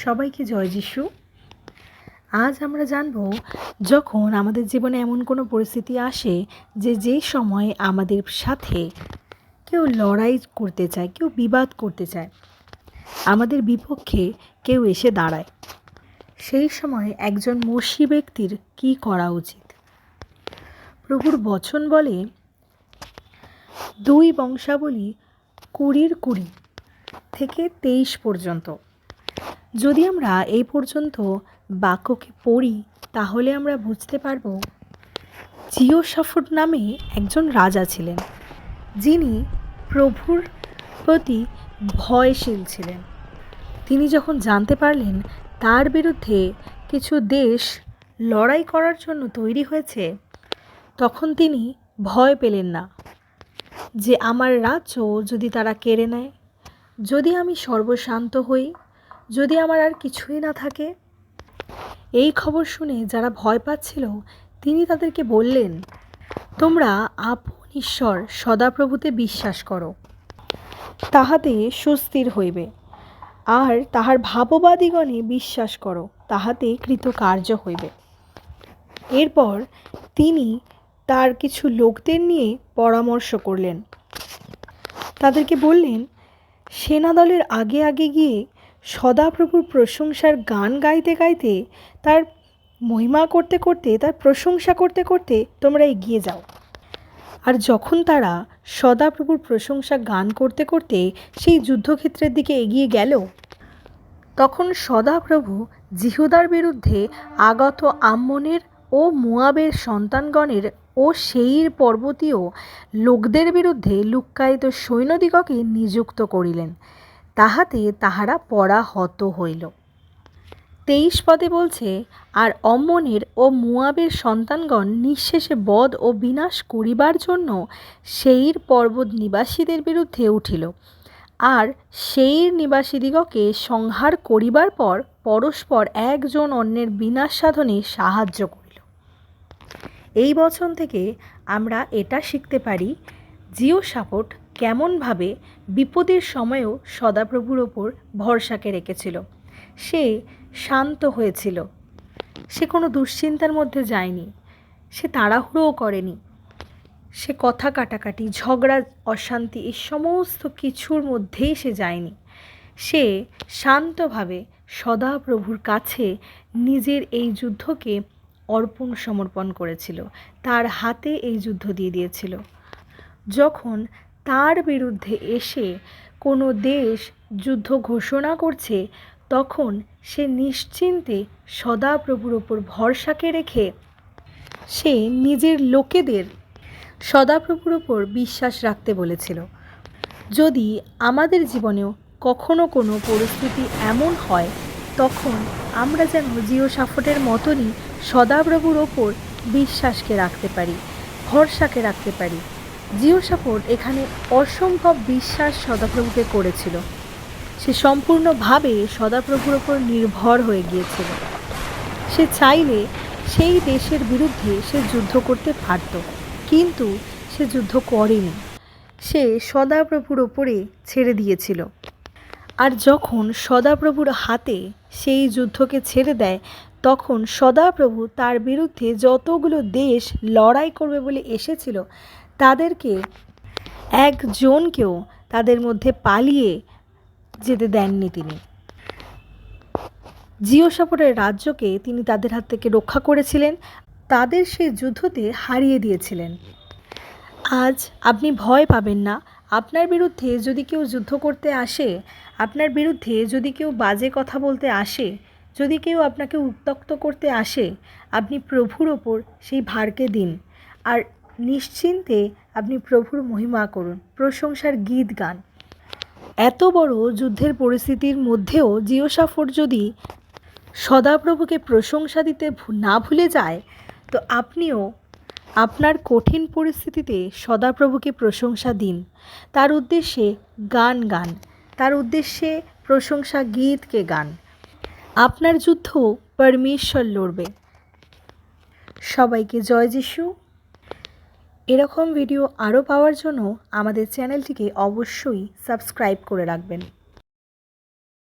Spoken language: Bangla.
সবাইকে জয় যিশু। আজ আমরা জানব, যখন আমাদের জীবনে এমন কোনো পরিস্থিতি আসে যেই সময় আমাদের সাথে কেউ লড়াই করতে চায়, কেউ বিবাদ করতে চায়, আমাদের বিপক্ষে কেউ এসে দাঁড়ায়, সেই সময় একজন মসী ব্যক্তির কী করা উচিত। প্রভুর বচন বলে 2 বংশাবলী 20 থেকে 23 পর্যন্ত। যদি আমরা এই পর্যন্ত বাক্যকে পড়ি তাহলে আমরা বুঝতে পারব, জিওশাফট নামে একজন রাজা ছিলেন, যিনি প্রভুর প্রতি ভয়শীল ছিলেন। তিনি যখন জানতে পারলেন তার বিরুদ্ধে কিছু দেশ লড়াই করার জন্য তৈরি হয়েছে, তখন তিনি ভয় পেলেন না যে আমার রাজ্য যদি তারা কেড়ে নেয়, যদি আমি সর্বশান্ত হই, যদি আমার আর কিছুই না থাকে। এই খবর শুনে যারা ভয় পাচ্ছিল, তিনি তাদেরকে বললেন, তোমরা আপন ঈশ্বর সদাপ্রভুতে বিশ্বাস করো, তাহাতে সুস্থির হইবে, আর তাহার ভাববাদিগণে বিশ্বাস করো, তাহাতে কৃতকার্য হইবে। এরপর তিনি তার কিছু লোকদের নিয়ে পরামর্শ করলেন। তাদেরকে বললেন, সেনাদলের আগে আগে গিয়ে সদাপ্রভুর প্রশংসার গান গাইতে গাইতে, তার মহিমা করতে করতে, তার প্রশংসা করতে করতে তোমরা এগিয়ে যাও। আর যখন তারা সদাপ্রভুর প্রশংসা গান করতে করতে সেই যুদ্ধক্ষেত্রের দিকে এগিয়ে গেল, তখন সদাপ্রভু জিহুদার বিরুদ্ধে আগত আম্মনের ও মোয়াবের সন্তানগণের ও সেইর পর্বতীয় লোকদের বিরুদ্ধে লুক্কায়িত সৈন্যদিগকে নিযুক্ত করিলেন, তাহাতে তাহারা পরাহত হইল। 23 পদে বলছে, আর অম্মনের ও মোয়াবের সন্তানগণ নিঃশেষে বধ ও বিনাশ করিবার জন্য সেইর পর্বত নিবাসীদের বিরুদ্ধে উঠিল, আর সেইর নিবাসীদিগকে সংহার করিবার পর পরস্পর একজন অন্যের বিনাশ সাধনে সাহায্য করিল। এই বচন থেকে আমরা এটা শিখতে পারি, জিওশাফট কেমনভাবে বিপদের সময়ও সদাপ্রভুর ওপর ভরসাকে রেখেছিল। সে শান্ত হয়েছিল, সে কোনো দুশ্চিন্তার মধ্যে যায়নি, সে তাড়াহুড়োও করেনি, সে কথা কাটাকাটি, ঝগড়া, অশান্তি এই সমস্ত কিছুর মধ্যেই সে যায়নি। সে শান্তভাবে সদাপ্রভুর কাছে নিজের এই যুদ্ধকে অর্পণ সমর্পণ করেছিল, তার হাতে এই যুদ্ধ দিয়ে দিয়েছিল। যখন তার বিরুদ্ধে এসে কোনো দেশ যুদ্ধ ঘোষণা করছে, তখন সে নিশ্চিন্তে সদাপ্রভুর ওপর ভরসাকে রেখে সে নিজের লোকেদের সদাপ্রভুর ওপর বিশ্বাস রাখতে বলেছিল। যদি আমাদের জীবনেও কখনো কোনো পরিস্থিতি এমন হয়, তখন আমরা যেন জিওশাফটের মতনই সদাপ্রভুর ওপর বিশ্বাসকে রাখতে পারি, ভরসাকে রাখতে পারি। জিওশাফট এখানে অসম্ভব বিশ্বাস সদাপ্রভুকে করেছিল। সে সম্পূর্ণভাবে সদাপ্রভুর ওপর নির্ভর হয়ে গিয়েছিল। সে চাইলে সেই দেশের বিরুদ্ধে সে যুদ্ধ করতে পারত, কিন্তু সে যুদ্ধ করেনি। সে সদাপ্রভুর ওপরে ছেড়ে দিয়েছিল। আর যখন সদাপ্রভুর হাতে সেই যুদ্ধকে ছেড়ে দেয়, তখন সদাপ্রভু তার বিরুদ্ধে যতগুলো দেশ লড়াই করবে বলে এসেছিল, তাদেরকে একজনকেও তাদের মধ্যে পালিয়ে যেতে দেননি তিনি। জিওশাফটের রাজ্যকে তিনি তাদের হাত থেকে রক্ষা করেছিলেন, তাদের সেই যুদ্ধতে হারিয়ে দিয়েছিলেন। আজ আপনি ভয় পাবেন না। আপনার বিরুদ্ধে যদি কেউ যুদ্ধ করতে আসে, আপনার বিরুদ্ধে যদি কেউ বাজে কথা বলতে আসে, যদি কেউ আপনাকে উত্ত্যক্ত করতে আসে, আপনি প্রভুর ওপর সেই ভারকে দিন, আর নিশ্চিন্তে আপনি প্রভুর মহিমা করুন, প্রশংসার গীত গান। এত বড় যুদ্ধের পরিস্থিতির মধ্যেও জিওশাফট যদি সদাপ্রভুকে প্রশংসা দিতে না ভুলে যায়, তো আপনিও আপনার কঠিন পরিস্থিতিতে সদাপ্রভুকে প্রশংসা দিন, তার উদ্দেশ্যে গান গান, তার উদ্দেশ্যে প্রশংসা গীতকে গান। আপনার যুদ্ধ পরমেশ্বর লড়বে। সবাইকে জয় যিশু। এরকম ভিডিও আরও পাওয়ার জন্য আমাদের চ্যানেলটিকে অবশ্যই সাবস্ক্রাইব করে রাখবেন।